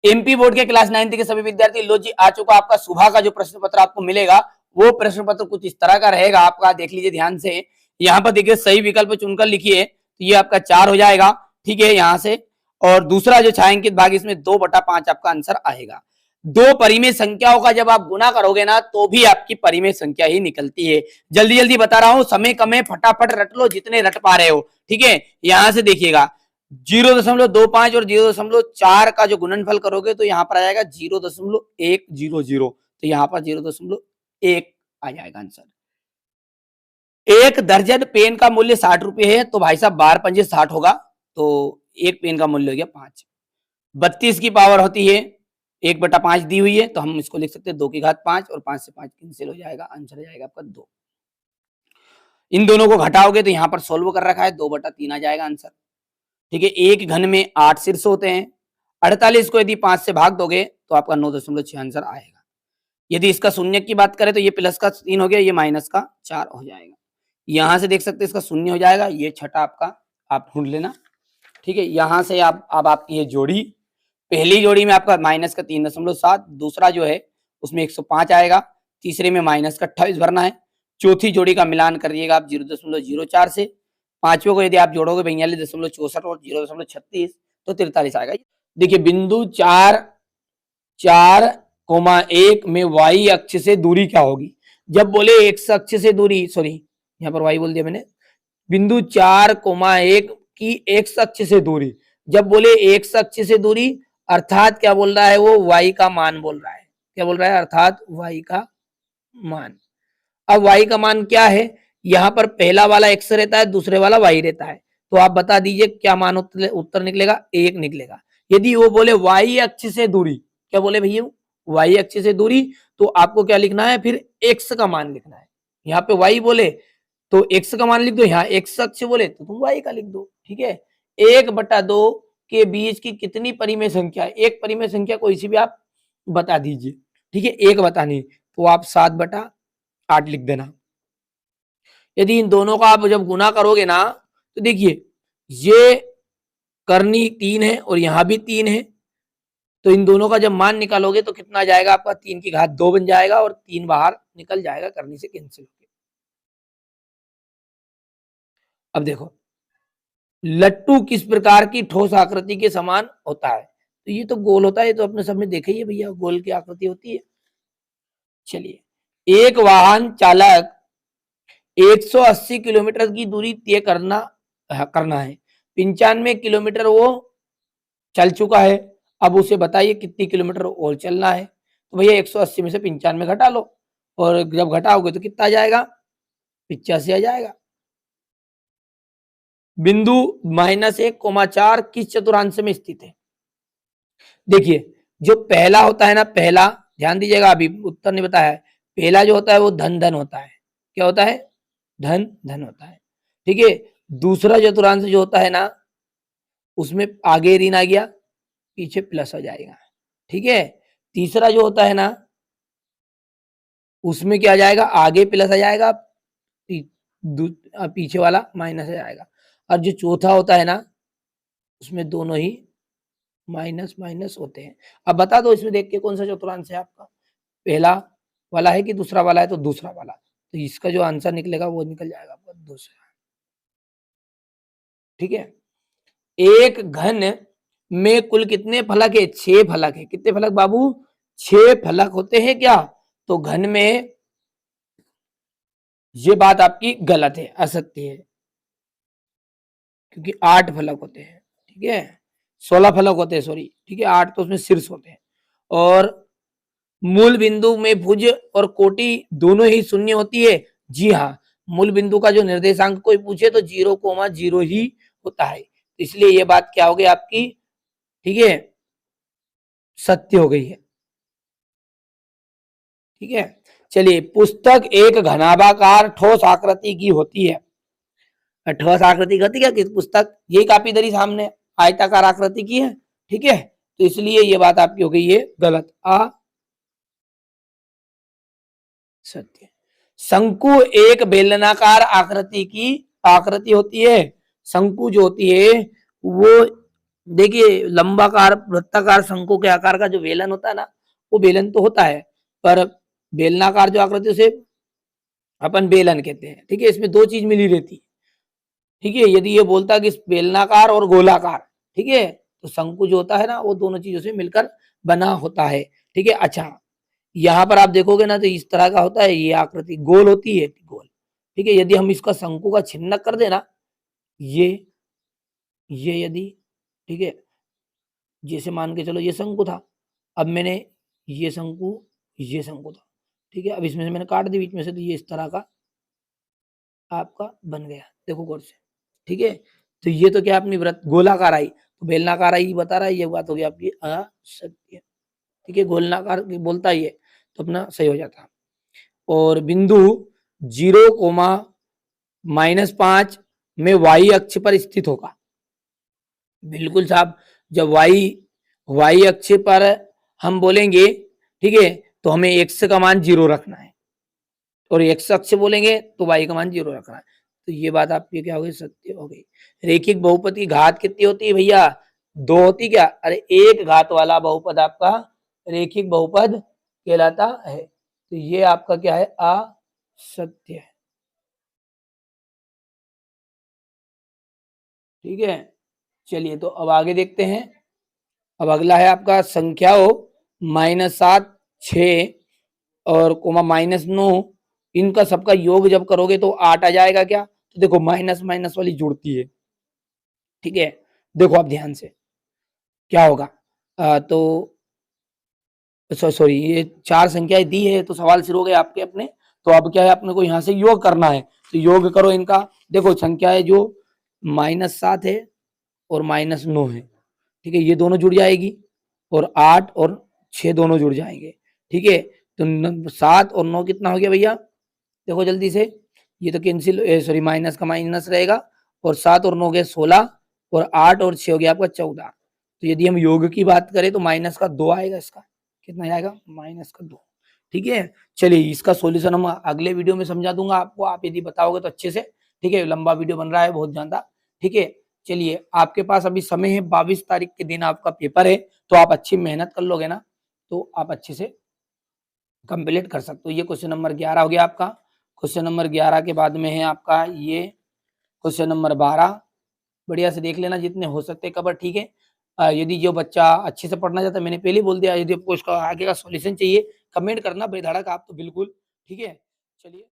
MP board के class 9th के सभी विद्यार्थी, लो जी आ चुका आपका सुबह का जो प्रश्न पत्र आपको मिलेगा, वो प्रश्न पत्र कुछ इस तरह का रहेगा आपका, देख लीजिए ध्यान से। यहाँ पर देखिए सही विकल्प चुनकर लिखिए, तो ये आपका 4 हो जाएगा, ठीक है यहाँ से। और दूसरा जो छायांकित भाग, इसमें 2/5 आपका आंसर आएगा। दो परिमेय संख्याओं का जब आप गुना करोगे ना, तो भी आपकी परिमेय संख्या ही निकलती है। जल्दी जल्दी बता रहा हूं, समय कम है, फटाफट रट लो जितने रट पा रहे हो, ठीक है। यहां से देखिएगा 0.25 और 0.4 का जो गुणनफल करोगे, तो यहाँ पर आ जाएगा 0.100, तो यहाँ पर 0.1 आ जाएगा आंसर। एक दर्जन पेन का मूल्य 60 रुपए है, तो भाई साहब 12×5 = 60 होगा, तो एक पेन का मूल्य हो गया 5। 32 की पावर होती है 1/5 दी हुई है, तो हम इसको लिख सकते हैं 2 की घात 5, और 5 से 5 कैंसिल हो जाएगा, आंसर आ जाएगा आपका 2। इन दोनों को घटाओगे तो यहाँ पर सोल्व कर रखा है, 2/3 आ जाएगा आंसर, ठीक है। एक घन में 8 शीर्ष होते हैं, 48 को यदि 5 से भाग दोगे तो आपका 9.6 आंसर आएगा। यदि इसका शून्य की बात करें तो ये प्लस का 3 हो गया, ये माइनस का 4 हो जाएगा। यहां से देख सकते हैं इसका शून्य हो जाएगा, ये छठा आपका आप ढूंढ लेना, ठीक है। यहां से आप अब आपकी ये जोड़ी, पहली जोड़ी में आपका माइनस का 3.7, दूसरा जो है उसमें 105 आएगा, तीसरे में माइनस का 28 भरना है, चौथी जोड़ी का मिलान करिएगा आप 0.04 से, पांचवें को यदि आप जोड़ोगे 42.64 और 0.36, तो 43 आएगा। देखिए बिंदु 4,1 में वाई अक्ष से दूरी क्या होगी। जब बोले एक्स अक्ष से दूरी, सॉरी यहाँ पर वाई बोल दिया मैंने, बिंदु 4,1 की एक्स अक्ष से दूरी, जब बोले एक्स अक्ष से दूरी, अर्थात क्या बोल रहा है वो, वाई का मान बोल रहा है। क्या बोल रहा है, अर्थात वाई का मान। अब वाई का मान क्या है, यहाँ पर पहला वाला एक्स रहता है, दूसरे वाला वाई रहता है, तो आप बता दीजिए क्या मान उत्तर निकलेगा, 1 निकलेगा। यदि वो बोले वाई अक्ष से दूरी, क्या बोले भैया, वाई अक्ष से दूरी, तो आपको क्या लिखना है, फिर एक्स का मान लिखना है। यहाँ पे वाई बोले तो एक्स का मान लिख दो, यहाँ एक्स अक्ष बोले तो तुम वाई का लिख दो, ठीक है। 1/2 के बीच की कितनी परिमेय संख्या है, एक परिमेय संख्या कोई सी भी आप बता दीजिए, ठीक है। एक बतानी तो आप 7/8 लिख देना। यदि इन दोनों का आप जब गुना करोगे ना, तो देखिए ये करनी 3 है और यहां भी 3 है, तो इन दोनों का जब मान निकालोगे तो कितना जाएगा आपका, 3 की घात 2 बन जाएगा, और 3 बाहर निकल जाएगा, करनी से कैंसिल हो गया। अब देखो लट्टू किस प्रकार की ठोस आकृति के समान होता है, तो ये तो गोल होता है, तो अपने सब में देखा ही है भैया, गोल की आकृति होती है। चलिए, एक वाहन चालक 180 किलोमीटर की दूरी तय करना है, 95 किलोमीटर वो चल चुका है, अब उसे बताइए कितनी किलोमीटर और चलना है। तो भैया 180 में से 95 घटा लो, और जब घटाओगे तो कितना आ जाएगा, 85 आ जाएगा। बिंदु -1,4 किस चतुर्थांश में स्थित है। देखिए जो पहला होता है ना, पहला ध्यान दीजिएगा, अभी उत्तर नहीं बताया है, पहला जो होता है वो धन धन होता है। क्या होता है, धन धन होता है, ठीक है। दूसरा चतुर्थांश जो होता है ना, उसमें आगे ऋण आ गया, पीछे प्लस हो जाएगा, ठीक है। तीसरा जो होता है ना, उसमें क्या आ जाएगा, आगे प्लस आ जाएगा, पीछे वाला माइनस आ जाएगा। और जो चौथा होता है ना, उसमें दोनों ही माइनस माइनस होते हैं। अब बता दो इसमें देख के कौन सा चतुर्थांश है आपका, पहला वाला है कि दूसरा वाला है, तो दूसरा वाला, तो इसका जो आंसर निकलेगा वो निकल जाएगा आपका दूसरा, ठीक है। एक घन में कुल कितने फलक है, 6 फलक है। कितने फलक बाबू, 6 फलक होते हैं क्या, तो घन में ये बात आपकी गलत है, असत्य है, क्योंकि 8 फलक होते हैं, ठीक है। 16 फलक होते हैं, सॉरी, ठीक है, 8 तो उसमें शीर्ष होते हैं। और मूल बिंदु में भुज और कोटि दोनों ही शून्य होती है। जी हाँ, मूल बिंदु का जो निर्देशांक कोई पूछे तो 0,0 ही होता है, इसलिए ये बात क्या हो गई आपकी, ठीक है, सत्य हो गई है, ठीक है। चलिए, पुस्तक एक घनाभाकार ठोस आकृति की होती है। ठोस आकृति की होती है कि पुस्तक, यही कापी दरी सामने आयताकार आकृति की है, ठीक है, तो इसलिए ये बात आपकी हो गई है गलत, सत्य। शंकु एक बेलनाकार आकृति की आकृति होती है। शंकु जो होती है वो देखिए लंबाकार वृत्ताकार शंकु के आकार का जो बेलन होता है ना, वो बेलन तो होता है, पर बेलनाकार जो आकृति उसे अपन बेलन कहते हैं। ठीक है, इसमें दो चीज मिली रहती है। ठीक है, यदि ये बोलता कि बेलनाकार और गोलाकार, ठीक है, तो शंकु जो होता है ना वो दोनों चीजों से मिलकर बना होता है। ठीक है, अच्छा यहाँ पर आप देखोगे ना तो इस तरह का होता है, ये आकृति गोल होती है, गोल। ठीक है, यदि हम इसका शंकु का छिन्न कर देना, ये यदि, ठीक है, जैसे मान के चलो ये शंकु था, अब मैंने ये शंकु था, ठीक है, अब इसमें से मैंने काट दी बीच में से, तो ये इस तरह का आपका बन गया, देखो गौर से। ठीक है, तो ये तो क्या अपनी वृत्त गोलाकार आई, तो बेलनाकार आई बता रहा है, ये बात होगी आपकी असत्य। ठीक है, गोलनाकार बोलता ही है तो अपना सही हो जाता। और बिंदु 0,-5 में वाई अक्ष पर स्थित होगा। बिल्कुल साहब, जब वाई अक्ष पर हम बोलेंगे, ठीक है, तो हमें x का मान 0 रखना है, और x अक्ष बोलेंगे तो y का मान 0 रखना है। तो ये बात आपकी क्या हो गई, सत्य हो गई। रेखिक बहुपद की घात कितनी होती है भैया, 2 होती क्या, अरे एक घात वाला बहुपद आपका रेखिक बहुपद कहलाता है। तो ये आपका क्या है, असत्य है। ठीक है, चलिए तो अब आगे देखते हैं। अब अगला है आपका संख्या हो -7, 6 और -9, इनका सबका योग जब करोगे तो 8 आ जाएगा क्या, तो देखो माइनस माइनस वाली जुड़ती है। ठीक है, देखो आप ध्यान से क्या होगा, तो सॉरी ये 4 संख्याएं दी है, तो सवाल शुरू हो गए आपके अपने। तो अब क्या है, अपने को यहाँ से योग करना है, तो योग करो इनका। देखो संख्याएं जो -7 है और -9 है, ठीक है, ये दोनों जुड़ जाएगी, और 8 और 6 दोनों जुड़ जाएंगे। ठीक है, तो 7 और 9 कितना हो गया भैया, देखो जल्दी से, ये तो कैंसिल, सॉरी माइनस का माइनस रहेगा, और 7 और 9 गए 16, और 8 और 6 हो गया आपका 14। तो यदि हम योग की बात करें तो माइनस का 2 आएगा, इसका कितना आएगा, माइनस का 2। ठीक है, चलिए इसका सॉल्यूशन हम अगले वीडियो में समझा दूंगा आपको, आप यदि बताओगे तो अच्छे से। ठीक है, लंबा वीडियो बन रहा है बहुत ज्यादा। ठीक है, चलिए आपके पास अभी समय है, 22 तारीख के दिन आपका पेपर है, तो आप अच्छी मेहनत कर लोगे ना तो आप अच्छे से कंप्लीट कर सकते हो। ये क्वेश्चन नंबर 11 हो गया आपका। क्वेश्चन नंबर 11 के बाद में है आपका ये क्वेश्चन नंबर 12, बढ़िया से देख लेना जितने हो सकते कवर। ठीक है, यदि जो बच्चा अच्छे से पढ़ना चाहता है, मैंने पहले ही बोल दिया, यदि आपको इसका आगे का सॉल्यूशन चाहिए कमेंट करना बेधड़क आप, तो बिल्कुल। ठीक है, चलिए।